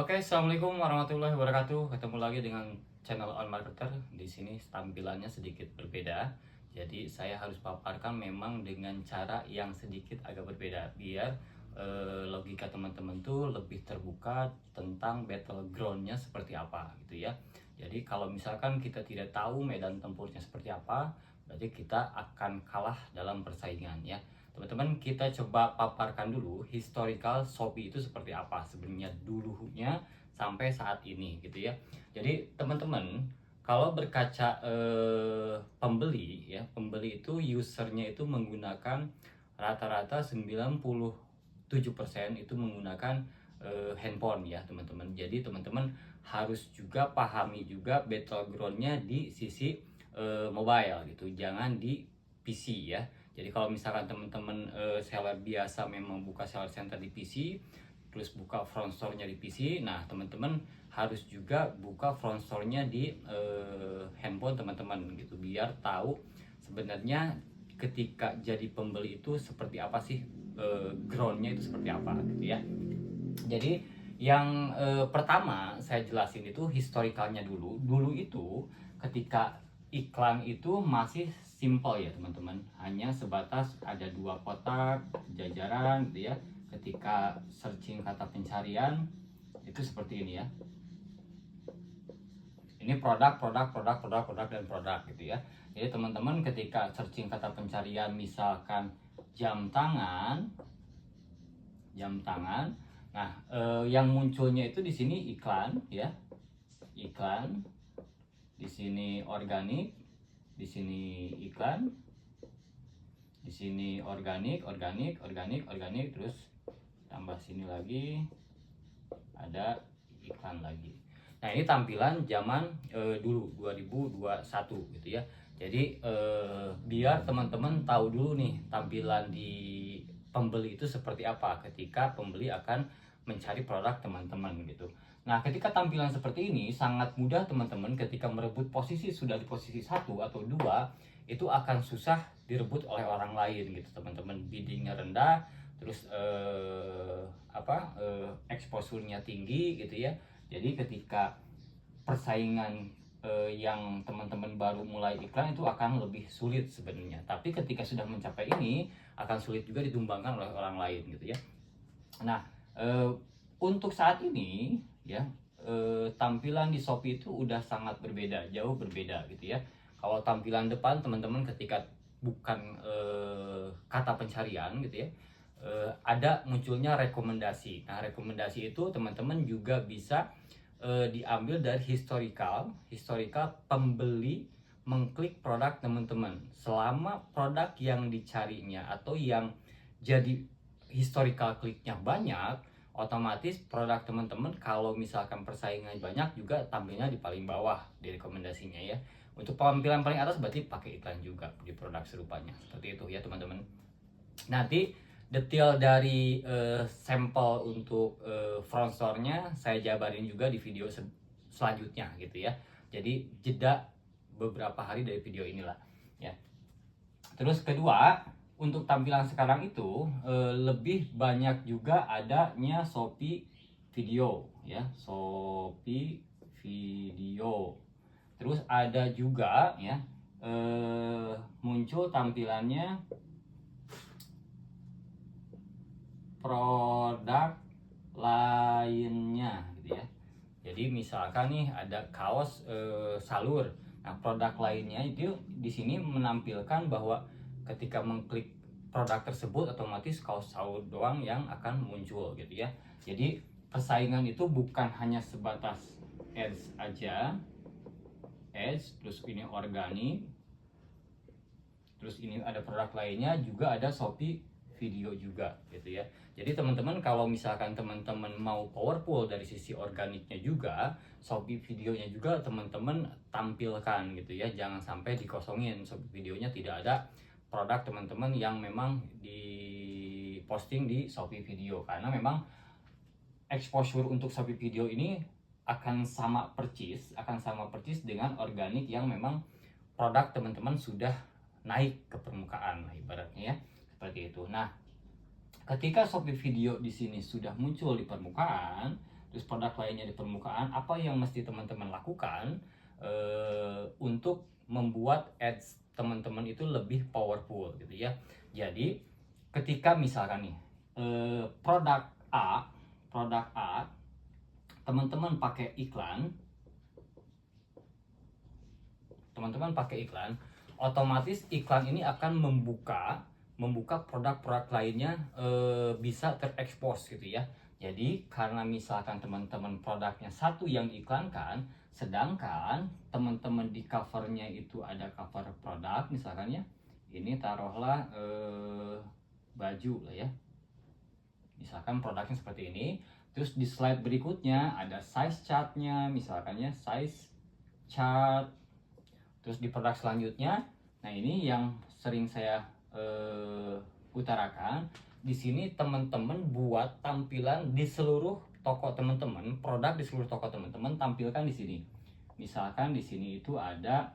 Oke, assalamualaikum warahmatullahi wabarakatuh. Ketemu lagi dengan channel On Marketer. Di sini tampilannya sedikit berbeda. Jadi saya harus paparkan memang dengan cara yang sedikit agak berbeda biar logika teman-teman tuh lebih terbuka tentang battlegroundnya seperti apa gitu ya. Jadi kalau misalkan kita tidak tahu medan tempurnya seperti apa, berarti kita akan kalah dalam persaingan ya. Teman-teman, kita coba paparkan dulu historical Shopee itu seperti apa sebenarnya dulunya sampai saat ini gitu ya. Jadi teman-teman, kalau berkaca pembeli ya, pembeli itu usernya itu menggunakan rata-rata 97% itu menggunakan handphone ya teman-teman. Jadi teman-teman harus juga pahami juga battlegroundnya di sisi mobile gitu, jangan di PC ya. Jadi kalau misalkan teman-teman seller biasa memang buka seller center di PC, terus buka front store-nya di PC, nah teman-teman harus juga buka front store-nya di handphone teman-teman gitu, biar tahu sebenarnya ketika jadi pembeli itu seperti apa sih, groundnya itu seperti apa gitu ya. Jadi yang pertama saya jelasin itu historikalnya dulu. Dulu itu ketika iklan itu masih simple ya teman-teman, hanya sebatas ada dua kotak jajaran gitu ya. Ketika searching kata pencarian itu seperti ini ya, ini produk dan produk gitu ya. Jadi teman-teman ketika searching kata pencarian misalkan jam tangan, nah yang munculnya itu di sini iklan ya, iklan, di sini organik, di sini iklan, di sini organik, terus tambah sini lagi ada iklan lagi. Nah ini tampilan zaman dulu 2021 gitu ya. Jadi biar teman-teman tahu dulu nih tampilan di pembeli itu seperti apa ketika pembeli akan mencari produk teman-teman gitu. Nah ketika tampilan seperti ini sangat mudah teman-teman, ketika merebut posisi sudah di posisi 1 atau 2 itu akan susah direbut oleh orang lain gitu teman-teman. Biddingnya rendah, terus exposure-nya tinggi gitu ya. Jadi ketika persaingan yang teman-teman baru mulai iklan itu akan lebih sulit sebenarnya. Tapi ketika sudah mencapai ini akan sulit juga ditumbangkan oleh orang lain gitu ya. Nah, untuk saat ini ya, tampilan di Shopee itu udah sangat berbeda, jauh berbeda gitu ya. Kalau tampilan depan teman-teman ketika bukan kata pencarian gitu ya, ada munculnya rekomendasi. Nah, rekomendasi itu teman-teman juga bisa diambil dari historical pembeli mengklik produk teman-teman. Selama produk yang dicarinya atau yang jadi historical kliknya banyak, otomatis produk teman-teman kalau misalkan persaingan banyak juga tampilnya di paling bawah di rekomendasinya ya. Untuk tampilan paling atas berarti pakai iklan juga di produk serupanya. Seperti itu ya teman-teman. Nanti detail dari sampel untuk front store-nya saya jabarin juga di video selanjutnya gitu ya. Jadi jeda beberapa hari dari video inilah ya. Terus kedua, untuk tampilan sekarang itu lebih banyak juga adanya Shopee Video ya, Shopee Video. Terus ada juga ya muncul tampilannya produk lainnya gitu ya. Jadi misalkan nih ada kaos salur. Nah, produk lainnya itu di sini menampilkan bahwa ketika mengklik produk tersebut otomatis kaos salur doang yang akan muncul gitu ya. Jadi persaingan itu bukan hanya sebatas ads aja. Ads terus ini organik. Terus ini ada produk lainnya, juga ada Shopee Video juga gitu ya. Jadi teman-teman kalau misalkan teman-teman mau powerful dari sisi organiknya juga, Shopee Videonya juga teman-teman tampilkan gitu ya. Jangan sampai dikosongin Shopee Videonya, tidak ada produk teman-teman yang memang di posting di Shopee Video, karena memang exposure untuk Shopee Video ini akan sama persis dengan organik yang memang produk teman-teman sudah naik ke permukaan lah ibaratnya ya, seperti itu. Nah, ketika Shopee Video di sini sudah muncul di permukaan, terus produk lainnya di permukaan, apa yang mesti teman-teman lakukan untuk membuat ads teman-teman itu lebih powerful gitu ya. Jadi ketika misalkan nih produk A teman-teman pakai iklan, otomatis iklan ini akan membuka produk-produk lainnya bisa terekspos gitu ya. Jadi karena misalkan teman-teman produknya satu yang diiklankan, sedangkan teman-teman di covernya itu ada cover produk misalkan ya, ini taruhlah baju lah ya, misalkan produknya seperti ini. Terus di slide berikutnya ada size chartnya, misalkan ya size chart. Terus di produk selanjutnya, nah ini yang sering saya utarakan. Di sini teman-teman buat tampilan di seluruh toko teman-teman, produk di seluruh toko teman-teman tampilkan di sini. Misalkan di sini itu ada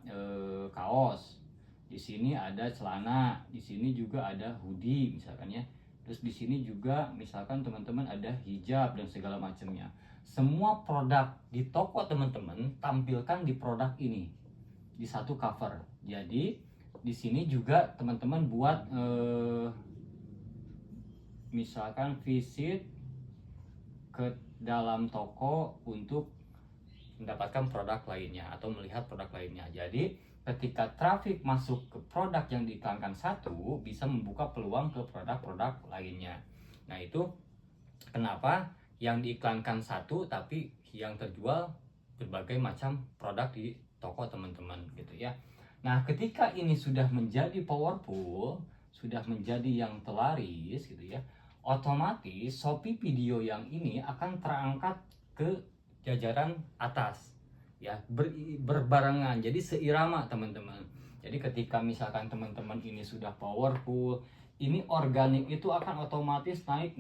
kaos, di sini ada celana, di sini juga ada hoodie misalkan ya. Terus di sini juga misalkan teman-teman ada hijab dan segala macamnya. Semua produk di toko teman-teman tampilkan di produk ini di satu cover. Jadi di sini juga teman-teman buat misalkan visit ke dalam toko untuk mendapatkan produk lainnya atau melihat produk lainnya. Jadi ketika traffic masuk ke produk yang diiklankan satu, bisa membuka peluang ke produk-produk lainnya. Nah itu kenapa yang diiklankan satu tapi yang terjual berbagai macam produk di toko teman-teman gitu ya. Nah ketika ini sudah menjadi powerful, sudah menjadi yang telaris gitu ya, otomatis Shopee Video yang ini akan terangkat ke jajaran atas ya, berbarengan, jadi seirama teman-teman. Jadi ketika misalkan teman-teman ini sudah powerful, ini organik itu akan otomatis naik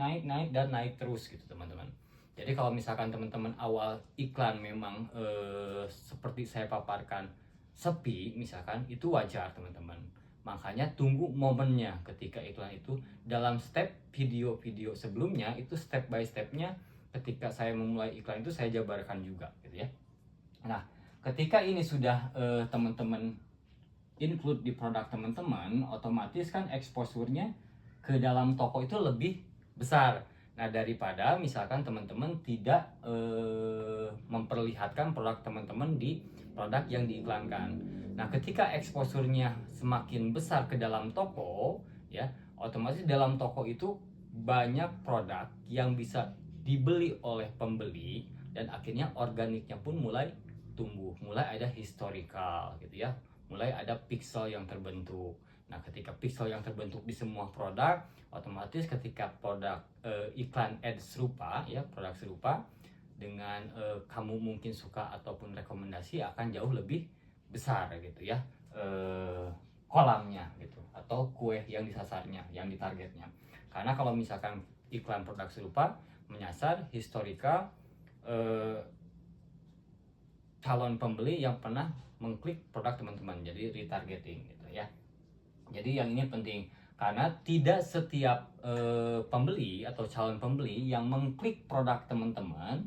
dan naik terus gitu teman-teman. Jadi kalau misalkan teman-teman awal iklan memang seperti saya paparkan sepi misalkan, itu wajar teman-teman. Makanya tunggu momennya ketika iklan itu. Dalam step video-video sebelumnya itu step by stepnya, ketika saya memulai iklan itu saya jabarkan juga gitu ya. Nah ketika ini sudah teman-teman include di produk teman-teman, otomatis kan exposure-nya ke dalam toko itu lebih besar. Nah daripada misalkan teman-teman tidak memperlihatkan produk teman-teman di produk yang diiklankan. Nah ketika exposure-nya semakin besar ke dalam toko ya, otomatis dalam toko itu banyak produk yang bisa dibeli oleh pembeli, dan akhirnya organiknya pun mulai tumbuh, mulai ada historical gitu ya, mulai ada pixel yang terbentuk. Nah ketika pixel yang terbentuk di semua produk, otomatis ketika produk iklan ad serupa ya, produk serupa dengan kamu mungkin suka ataupun rekomendasi, akan jauh lebih besar gitu ya kolamnya gitu, atau kue yang disasarnya, yang ditargetnya. Karena kalau misalkan iklan produk serupa menyasar historical calon pembeli yang pernah mengklik produk teman-teman, jadi retargeting gitu ya. Jadi yang ini penting, karena tidak setiap pembeli atau calon pembeli yang mengklik produk teman-teman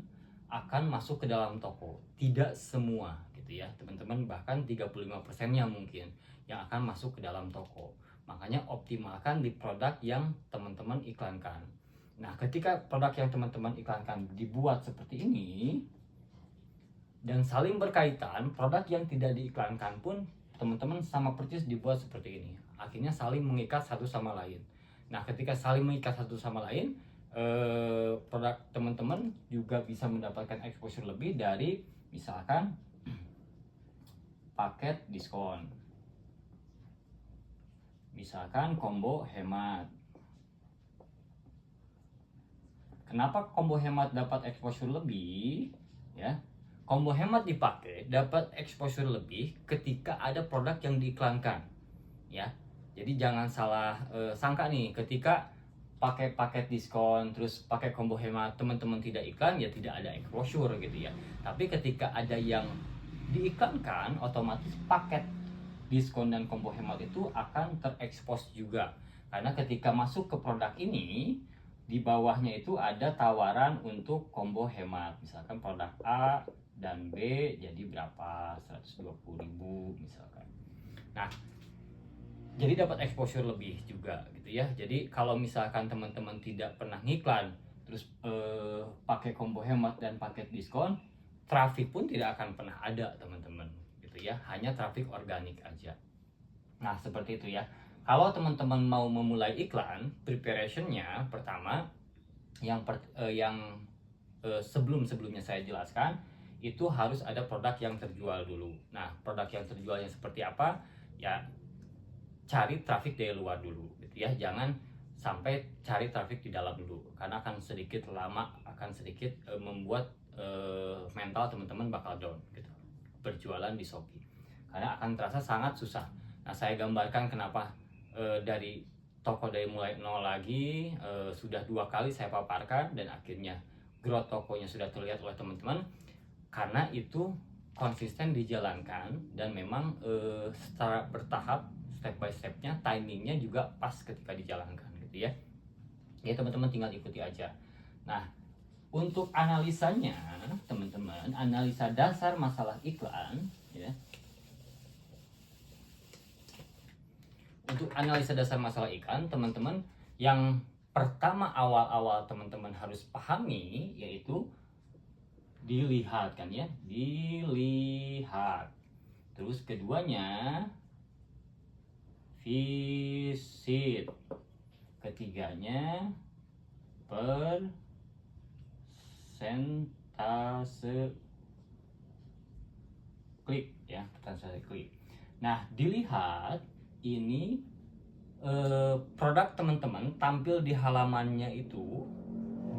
akan masuk ke dalam toko. Tidak semua gitu ya teman-teman, bahkan 35%-nya mungkin yang akan masuk ke dalam toko. Makanya optimalkan di produk yang teman-teman iklankan. Nah ketika produk yang teman-teman iklankan dibuat seperti ini dan saling berkaitan, produk yang tidak diiklankan pun teman-teman sama persis dibuat seperti ini, akhirnya saling mengikat satu sama lain. Nah ketika saling mengikat satu sama lain, produk teman-teman juga bisa mendapatkan exposure lebih dari misalkan paket diskon, misalkan combo hemat. Kenapa combo hemat dapat exposure lebih ya? Combo hemat dipakai dapat exposure lebih ketika ada produk yang diiklankan ya. Jadi jangan salah sangka nih, ketika pakai paket diskon terus pakai combo hemat teman-teman tidak iklan, ya tidak ada exposure gitu ya. Tapi ketika ada yang diiklankan, otomatis paket diskon dan combo hemat itu akan terekspos juga. Karena ketika masuk ke produk ini, di bawahnya itu ada tawaran untuk combo hemat, misalkan produk A dan B jadi berapa, 120.000 misalkan. Nah, jadi dapat exposure lebih juga gitu ya. Jadi kalau misalkan teman-teman tidak pernah ngiklan terus pakai combo hemat dan paket diskon, traffic pun tidak akan pernah ada teman-teman gitu ya, hanya traffic organik aja. Nah seperti itu ya. Kalau teman-teman mau memulai iklan, preparationnya pertama yang sebelum-sebelumnya saya jelaskan, itu harus ada produk yang terjual dulu. Nah produk yang terjualnya seperti apa ya, cari traffic dari luar dulu gitu ya, jangan sampai cari traffic di dalam dulu, karena akan sedikit lama, akan sedikit membuat mental teman-teman bakal down gitu berjualan di Shopee, karena akan terasa sangat susah. Nah saya gambarkan kenapa dari toko dari mulai nol lagi, sudah 2 kali saya paparkan dan akhirnya growth tokonya sudah terlihat oleh teman-teman, karena itu konsisten dijalankan dan memang secara bertahap, step by stepnya, timingnya juga pas ketika dijalankan gitu ya. Ya teman-teman tinggal ikuti aja. Nah untuk analisanya teman-teman, analisa dasar masalah iklan ya. Untuk analisa dasar masalah iklan teman-teman, yang pertama awal-awal teman-teman harus pahami yaitu dilihat kan ya, dilihat. Terus keduanya visit, ketiganya persentase klik ya, persentase klik. Nah dilihat ini produk teman-teman tampil di halamannya itu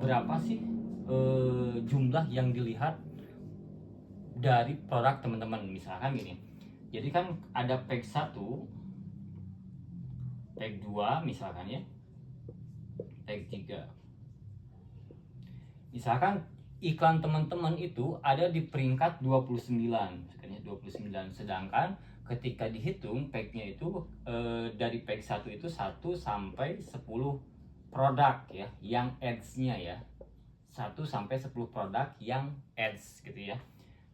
berapa sih jumlah yang dilihat dari produk teman-teman. Misalkan gini, jadi kan ada page 1, page 2 misalkan ya, page 3. Misalkan iklan teman-teman itu ada di peringkat 29, misalkan ya 29, sedangkan ketika dihitung page-nya itu dari page 1 itu 1 sampai 10 produk ya yang ads-nya ya. 1 sampai 10 produk yang ads gitu ya.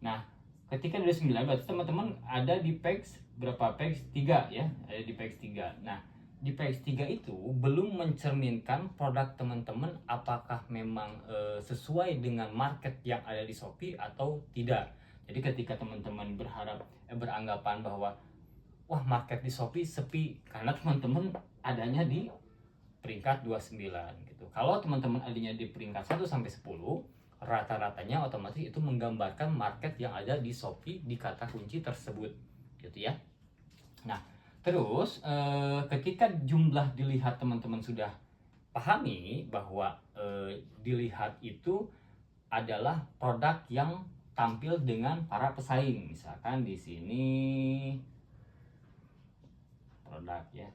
Nah, ketika dari 9 berarti teman-teman ada di page berapa? Page 3 ya, ada di page 3. Nah, di page 3 itu belum mencerminkan produk teman-teman apakah memang sesuai dengan market yang ada di Shopee atau tidak. Jadi ketika teman-teman beranggapan bahwa wah market di Shopee sepi karena teman-teman adanya di peringkat 29 gitu. Kalau teman-teman adanya di peringkat 1 sampai 10, rata-ratanya otomatis itu menggambarkan market yang ada di Shopee di kata kunci tersebut gitu ya. Nah, terus ketika jumlah dilihat teman-teman sudah pahami bahwa dilihat itu adalah produk yang tampil dengan para pesaing. Misalkan di sini produk ya,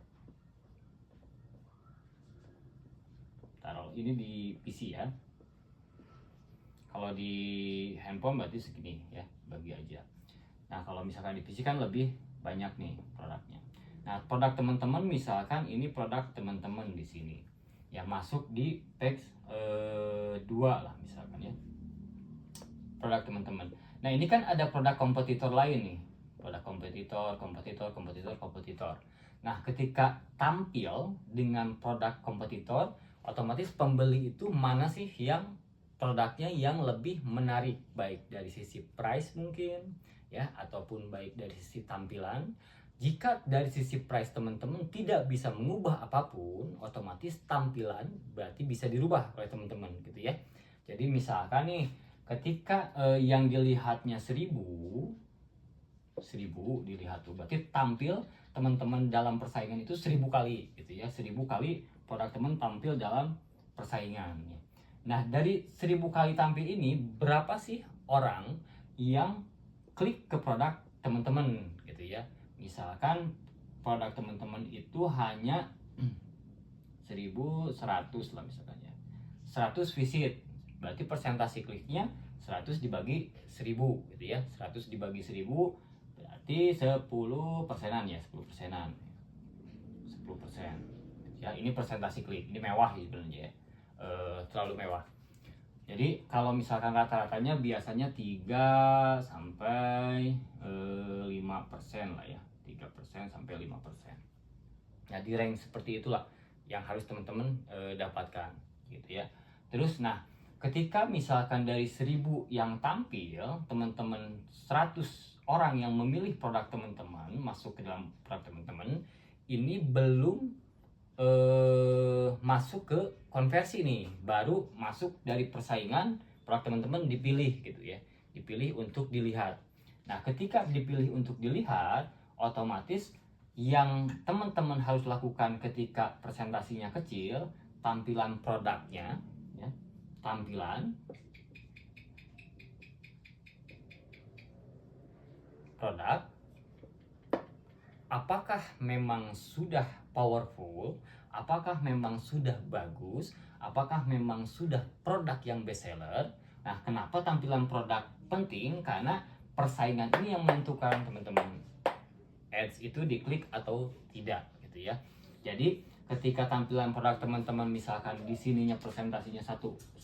taruh ini di PC ya, kalau di handphone berarti segini ya, bagi aja. Nah kalau misalkan di PC kan lebih banyak nih produknya. Nah produk teman-teman misalkan ini produk teman-teman di sini ya, masuk di page 2 lah misalkan ya, produk teman-teman. Nah ini kan ada produk kompetitor lain nih, produk kompetitor. Nah ketika tampil dengan produk kompetitor, otomatis pembeli itu mana sih yang produknya yang lebih menarik, baik dari sisi price mungkin ya, ataupun baik dari sisi tampilan. Jika dari sisi price teman-teman tidak bisa mengubah apapun, otomatis tampilan berarti bisa dirubah oleh teman-teman gitu ya. Jadi misalkan nih ketika yang dilihatnya 1000 dilihat tuh, berarti tampil teman-teman dalam persaingan itu 1000 kali gitu ya, 1000 kali produk teman tampil dalam persaingan. Nah dari 1000 kali tampil ini berapa sih orang yang klik ke produk teman-teman gitu ya. Misalkan produk teman-teman itu hanya 1100 lah misalkan ya, 100 visit, berarti persentase kliknya 100 dibagi 1000 gitu ya, 100 dibagi 1000 berarti 10 persenan ya, 10 persenan, 10% ya. Ini persentase klik, ini mewah ya sebenarnya ya. terlalu mewah. Jadi kalau misalkan rata-ratanya biasanya 3 sampai 5% lah ya, 3% sampai 5%. Nah di range seperti itulah yang harus teman-teman dapatkan gitu ya. Terus nah ketika misalkan dari 1000 yang tampil, teman-teman 100 orang yang memilih produk teman-teman masuk ke dalam produk teman-teman, ini belum masuk ke konversi nih, baru masuk dari persaingan produk teman-teman dipilih gitu ya, dipilih untuk dilihat. Nah ketika dipilih untuk dilihat, otomatis yang teman-teman harus lakukan ketika presentasinya kecil, tampilan produknya ya, tampilan produk apakah memang sudah powerful, apakah memang sudah bagus, apakah memang sudah produk yang best seller. Nah kenapa tampilan produk penting? Karena persaingan ini yang menentukan teman-teman ads itu diklik atau tidak gitu ya. Jadi ketika tampilan produk teman-teman misalkan di sininya presentasinya 1%,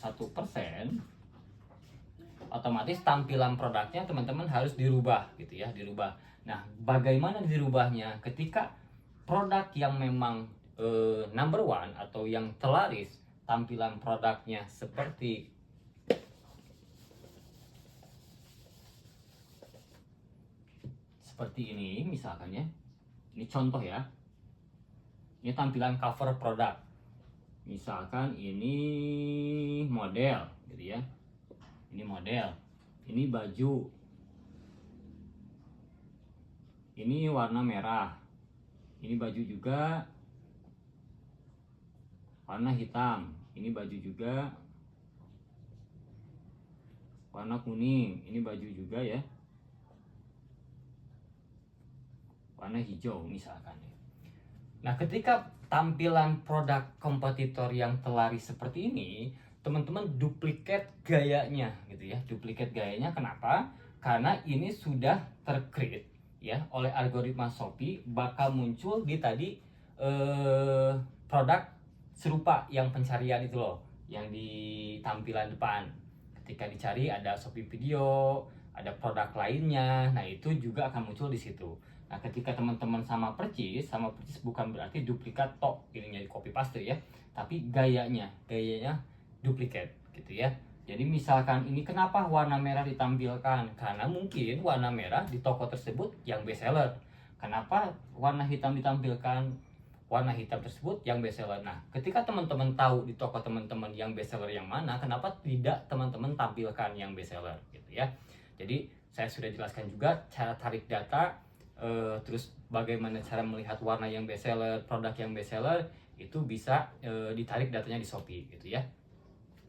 otomatis tampilan produknya teman-teman harus dirubah gitu ya, dirubah. Nah bagaimana dirubahnya? Ketika produk yang memang number one atau yang terlaris, tampilan produknya seperti ini misalkan ya, ini contoh ya, ini tampilan cover produk, misalkan ini model gitu ya, ini model, ini baju, ini warna merah, ini baju juga warna hitam, ini baju juga warna kuning, ini baju juga ya warna hijau misalkan. Nah ketika tampilan produk kompetitor yang terlaris seperti ini, teman-teman duplikat gayanya gitu ya, duplikat gayanya. Kenapa? Karena ini sudah tercreate ya oleh algoritma Shopee, bakal muncul di tadi produk serupa yang pencarian itu loh, yang di tampilan depan. Ketika dicari ada Shopee video, ada produk lainnya, nah itu juga akan muncul di situ. Nah ketika teman-teman sama percis bukan berarti duplikat tok ininya di copy paste ya, tapi gayanya duplikat gitu ya. Jadi misalkan ini kenapa warna merah ditampilkan? Karena mungkin warna merah di toko tersebut yang best seller. Kenapa warna hitam ditampilkan? Warna hitam tersebut yang best seller. Nah ketika teman-teman tahu di toko teman-teman yang best seller yang mana, kenapa tidak teman-teman tampilkan yang best seller gitu ya. Jadi saya sudah jelaskan juga cara tarik data, terus bagaimana cara melihat warna yang best seller, produk yang best seller, itu bisa ditarik datanya di Shopee gitu ya.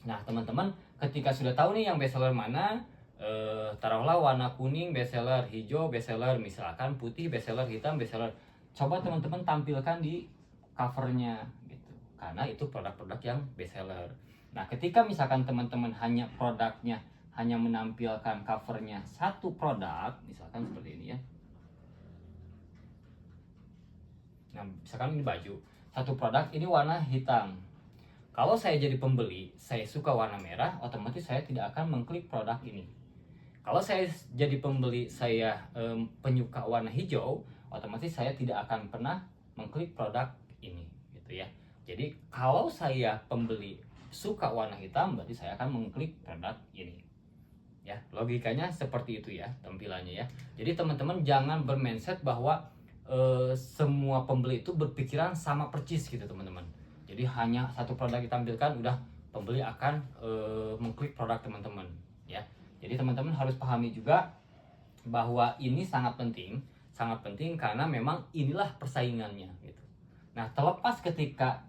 Nah teman-teman ketika sudah tahu nih yang best seller mana, taruhlah warna kuning best seller, hijau best seller, misalkan putih best seller, hitam best seller, coba teman-teman tampilkan di covernya gitu, karena itu produk-produk yang best seller. Nah ketika misalkan teman-teman hanya produknya hanya menampilkan covernya satu produk, misalkan seperti ini ya. Nah misalkan ini baju, satu produk ini warna hitam. Kalau saya jadi pembeli, saya suka warna merah, otomatis saya tidak akan mengklik produk ini. Kalau saya jadi pembeli, saya penyuka warna hijau, otomatis saya tidak akan pernah mengklik produk ini gitu ya. Jadi kalau saya pembeli suka warna hitam, berarti saya akan mengklik produk ini ya. Logikanya seperti itu ya tampilannya ya. Jadi teman-teman jangan bermindset bahwa semua pembeli itu berpikiran sama percis gitu teman-teman. Jadi hanya satu produk ditampilkan udah pembeli akan mengklik produk teman-teman ya. Jadi teman-teman harus pahami juga bahwa ini sangat penting karena memang inilah persaingannya gitu. Nah terlepas ketika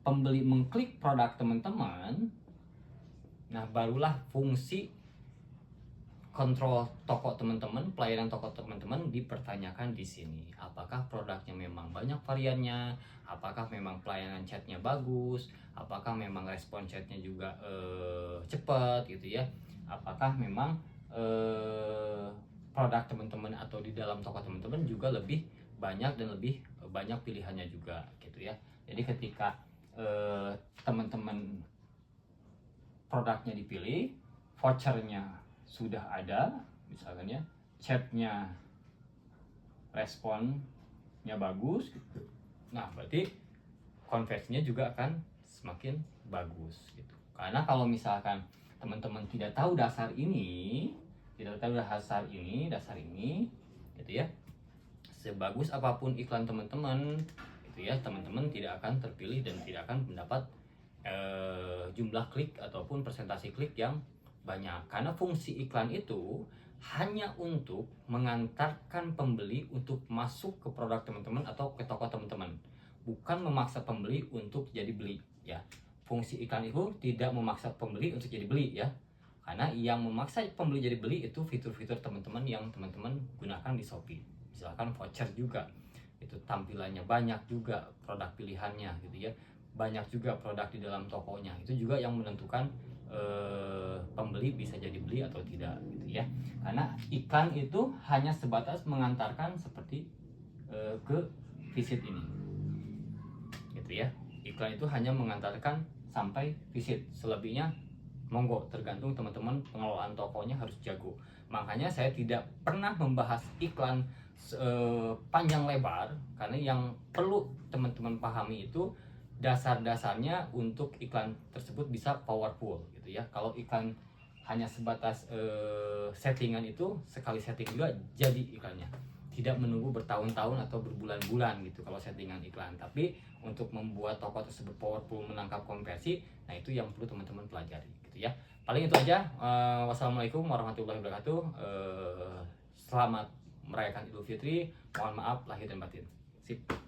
pembeli mengklik produk teman-teman, nah barulah fungsi kontrol toko teman-teman, pelayanan toko teman-teman dipertanyakan di sini. Apakah produknya memang banyak variannya? Apakah memang pelayanan chatnya bagus? Apakah memang respon chatnya juga cepat gitu ya? Apakah memang produk teman-teman atau di dalam toko teman-teman juga lebih banyak dan lebih banyak pilihannya juga gitu ya. Jadi ketika teman-teman produknya dipilih, vouchernya sudah ada, misalkan ya, chatnya responnya bagus gitu. Nah berarti konversinya juga akan semakin bagus gitu. Karena kalau misalkan teman-teman tidak tahu dasar ini, dasar ini gitu ya, sebagus apapun iklan teman-teman gitu ya, teman-teman tidak akan terpilih dan tidak akan mendapat jumlah klik ataupun presentasi klik yang banyak. Karena fungsi iklan itu hanya untuk mengantarkan pembeli untuk masuk ke produk teman-teman atau ke toko teman-teman, bukan memaksa pembeli untuk jadi beli ya. Fungsi iklan itu tidak memaksa pembeli untuk jadi beli ya, karena yang memaksa pembeli jadi beli itu fitur-fitur teman-teman yang teman-teman gunakan di Shopee. Misalkan voucher juga, itu tampilannya banyak juga, produk pilihannya gitu ya, banyak juga produk di dalam tokonya, itu juga yang menentukan pembeli bisa jadi beli atau tidak gitu ya. Karena iklan itu hanya sebatas mengantarkan seperti ke visit ini gitu ya. Iklan itu hanya mengantarkan sampai visit, selebihnya monggo, tergantung teman-teman pengelolaan tokonya harus jago. Makanya saya tidak pernah membahas iklan panjang lebar, karena yang perlu teman-teman pahami itu dasar-dasarnya untuk iklan tersebut bisa powerful gitu ya. Kalau iklan hanya sebatas settingan, itu sekali setting juga jadi iklannya, tidak menunggu bertahun-tahun atau berbulan-bulan gitu kalau settingan iklan. Tapi untuk membuat toko tersebut powerful, menangkap konversi, nah itu yang perlu teman-teman pelajari gitu ya. Paling itu aja. Wassalamualaikum warahmatullahi wabarakatuh. Selamat merayakan Idul Fitri. Mohon maaf lahir dan batin. Sip.